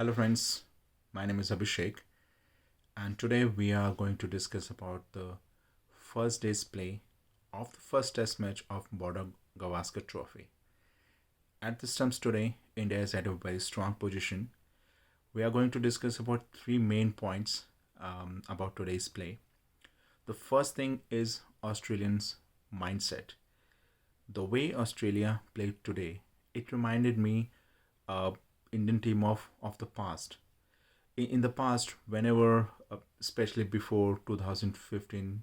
Hello friends, my name is Abhishek and today we are going to discuss about the first day's play of the first test match of Border Gavaskar Trophy. At the stumps today, India is at a very strong position. We are going to discuss about three main points about today's play. The first thing is Australians' mindset. The way Australia played today, it reminded me Indian team of the past. In the past, whenever, especially before 2015,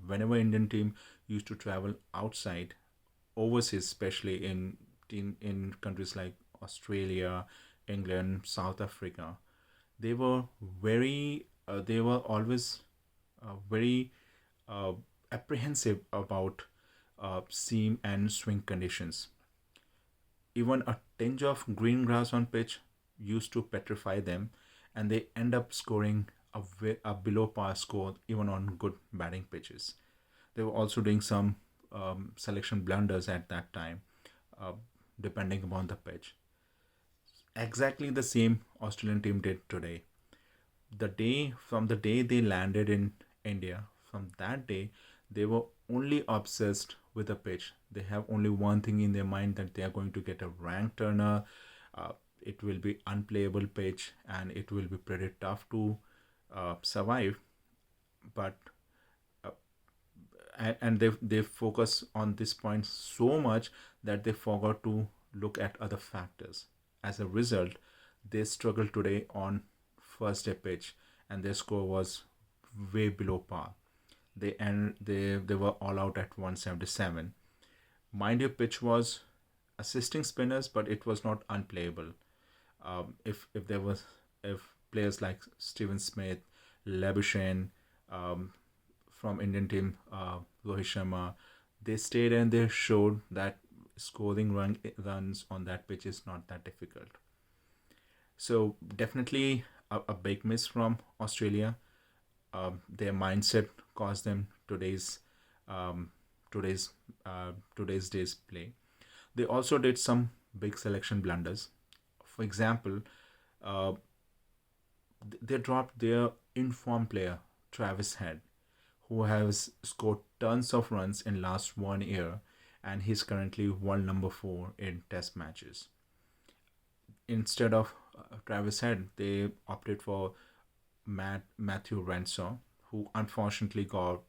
whenever Indian team used to travel outside, overseas, especially in countries like Australia, England, South Africa, they were they were always very uh, apprehensive about seam and swing conditions. Even a tinge of green grass on pitch used to petrify them, and they end up scoring a below par score even on good batting pitches. They were also doing some selection blunders at that time, uh, depending upon the pitch. Exactly the same Australian team did today. The day they landed in India, from that day, they were only obsessed with the pitch. They have only one thing in their mind that they are going to get a rank turner. Uh, it will be unplayable pitch and it will be pretty tough to survive. But uh, and they focus on this point so much that they forgot to look at other factors. As a result, they struggled today on first day pitch, and their score was way below par. They were all out at 177. Mind you, pitch was assisting spinners, but it was not unplayable. If there was if players like Steven Smith, Labuschagne, um, from Indian team, Rohit Sharma, they stayed and they showed that scoring runs on that pitch is not that difficult. So definitely a big miss from Australia. Their mindset caused them um, today's today's day's play. They also did some big selection blunders. For example, uh, they dropped their informed player Travis Head, who has scored tons of runs in last 1 year, and he's currently world number 4 in Test matches. Instead of Travis Head, they opted for Matthew Renshaw, who unfortunately got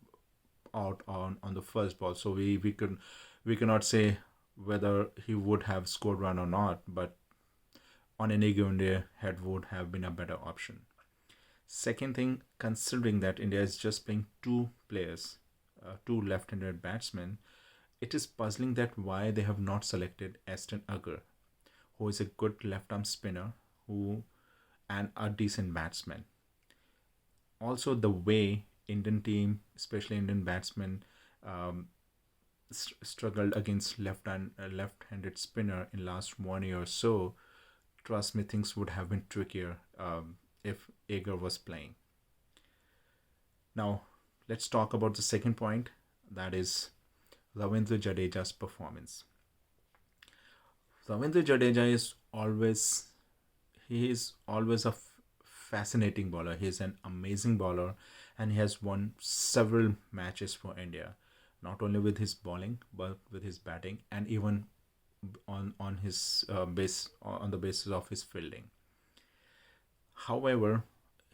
out on the first ball. So we cannot say whether he would have scored run or not, but on any given day, Head would have been a better option. Second thing, considering that India is just playing two players, two left-handed batsmen, it is puzzling that why they have not selected Aston Agar, who is a good left-arm spinner who and a decent batsman. Also, the way Indian team, especially Indian batsmen, um, struggled against left-handed spinner in last 1 year or so, trust me, things would have been trickier if Agar was playing. Now, let's talk about the second point, that is Ravindra Jadeja's performance. Ravindra Jadeja is always a fascinating bowler. He is an amazing bowler, and he has won several matches for India, not only with his bowling but with his batting, and even on his base on the basis of his fielding. However,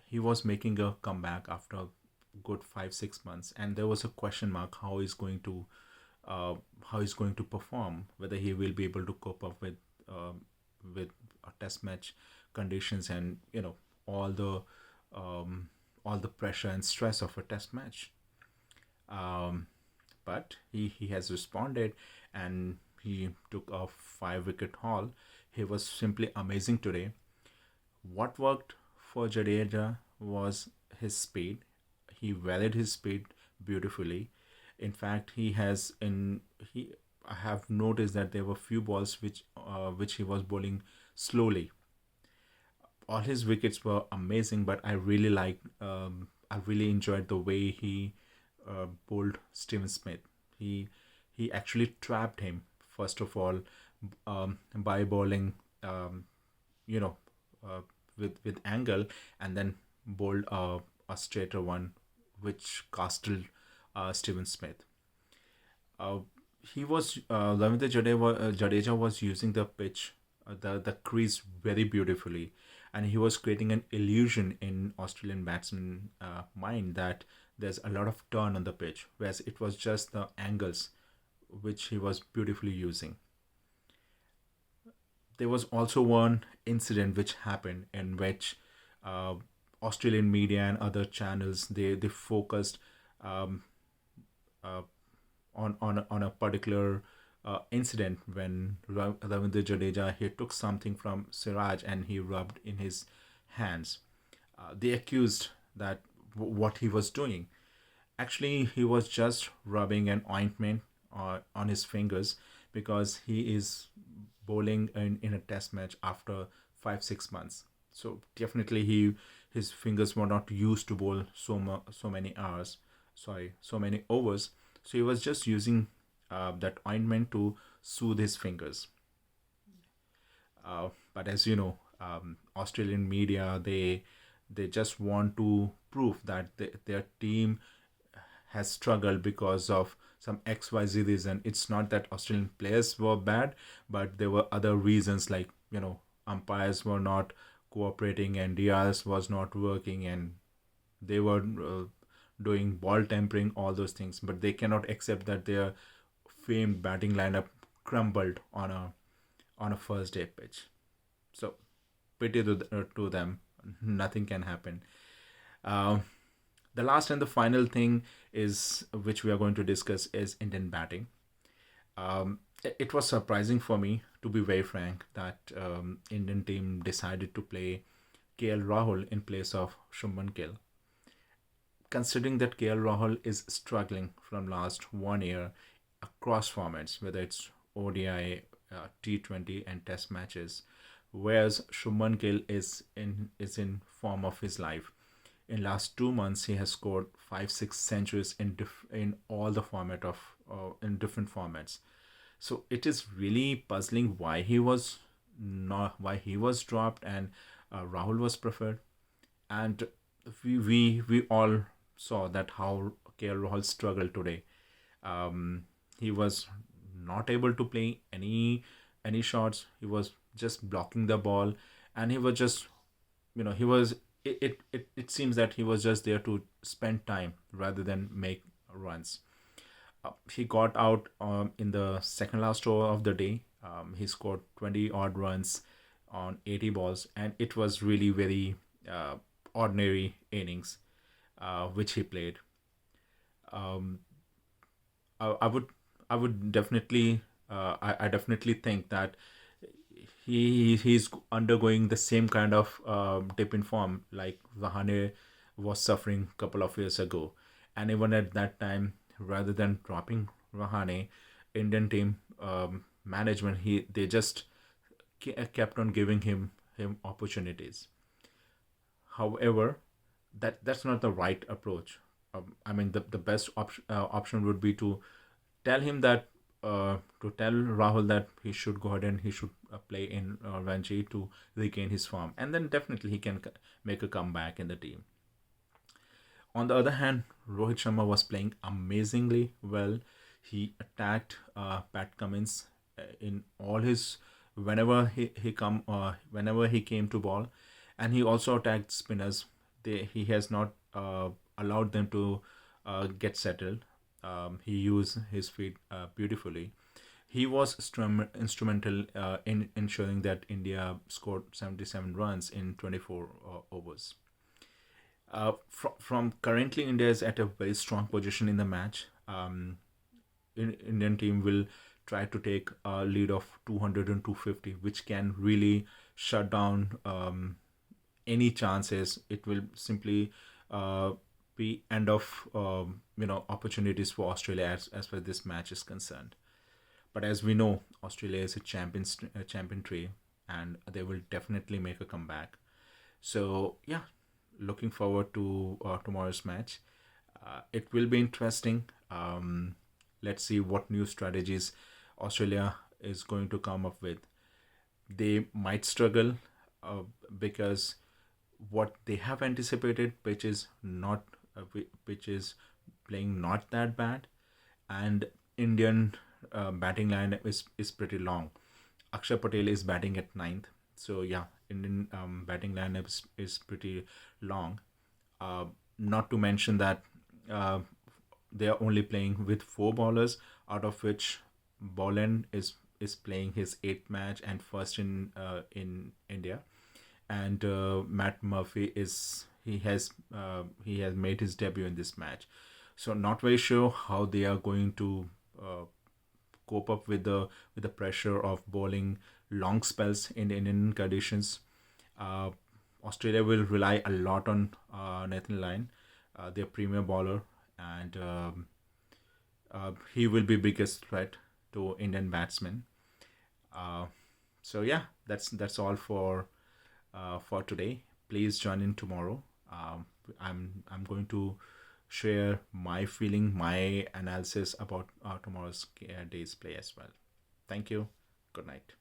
he was making a comeback after a good 5 6 months, and there was a question mark uh, how he's going to perform, whether he will be able to cope up with a test match conditions, and all the um, all the pressure and stress of a test match. Um, but he has responded, and he took a 5 wicket haul. He was simply amazing today. What worked for Jadeja was his speed. He varied his speed beautifully. In fact, he has in he I have noticed that there were few balls which he was bowling slowly. All his wickets were amazing, but I really enjoyed the way he bowled Steven Smith. He he actually trapped him first of all by bowling, um, you know, uh, with angle, and then bowled a straighter one, which castled Steven Smith. Uh, he was Ravindra Jadeja was using the pitch, the crease very beautifully, and he was creating an illusion in Australian batsmen mind that there's a lot of turn on the pitch, whereas it was just the angles which he was beautifully using. There was also one incident which happened in which uh, Australian media and other channels they focused um, uh, on a particular incident when Ravindra Jadeja he took something from Siraj and he rubbed in his hands. They accused that what he was doing. Actually, he was just rubbing an ointment on his fingers because he is bowling in a test match after 5 6 months. So definitely his fingers were not used to bowl so many hours, sorry, so many overs. So he was just using that ointment to soothe his fingers. But as you know, Australian media they just want to prove that their team has struggled because of some XYZ reason. It's not that Australian players were bad, but there were other reasons like, umpires were not cooperating and DRS was not working and they were doing ball tampering, all those things. But they cannot accept that their famed batting lineup crumbled on a first day pitch. So pity to them. Nothing can happen. Uh, the last and the final thing is which we are going to discuss is Indian batting. It was surprising for me, to be very frank, that Indian team decided to play KL Rahul in place of Shubman Gill. Considering that KL Rahul is struggling from last 1 year across formats, whether it's ODI, T20, and Test matches, whereas Shubman Gill is in form of his life. In last 2 months, he has scored 5 6 centuries in all the format of in different formats. So it is really puzzling why he was dropped and Rahul was preferred. And we all saw that how KL Rahul struggled today. He was not able to play any shots. He was just blocking the ball, and he was just he was it seems that he was just there to spend time rather than make runs. He got out in the second last over of the day. He scored 20 odd runs on 80 balls, and it was really very ordinary innings which he played. Um, I would definitely I definitely think that he's undergoing the same kind of dip in form like Rahane was suffering a couple of years ago, and even at that time, rather than dropping Rahane, Indian team management they just kept on giving him opportunities. However, that's not the right approach. I mean, the best option would be to tell Rahul that he should go ahead and he should play in Ranji to regain his form, and then definitely he can make a comeback in the team. On the other hand, Rohit Sharma was playing amazingly well. He attacked Pat Cummins in all his whenever he came to ball, and he also attacked spinners. He has not allowed them to get settled. He used his feet beautifully. He was instrumental in ensuring that India scored 77 runs in 24 overs. From currently, India is at a very strong position in the match. Indian team will try to take a lead of 200 and 250, which can really shut down any chances. It will simply be end of opportunities for Australia as far as this match is concerned. But as we know, Australia is a champion tree, and they will definitely make a comeback. So yeah, looking forward to tomorrow's match. It will be interesting. Let's see what new strategies Australia is going to come up with. They might struggle because what they have anticipated, which is playing not that bad, and Indian batting line is pretty long. Akshay Patel is batting at ninth, so yeah, Indian batting lineup is pretty long. Uh, Not to mention that uh, they are only playing with four bowlers, out of which Boland is playing his eighth match and first in India, and Matt Murphy he has made his debut in this match. So not very sure how they are going to uh, cope up with the pressure of bowling long spells in Indian conditions. Uh, Australia will rely a lot on Nathan Lyon, their premier bowler, and he will be biggest threat to Indian batsmen. Uh, so yeah, that's all for today. Please join in tomorrow. I'm going to share my feeling, my analysis about tomorrow's day's play as well. Thank you. Good night.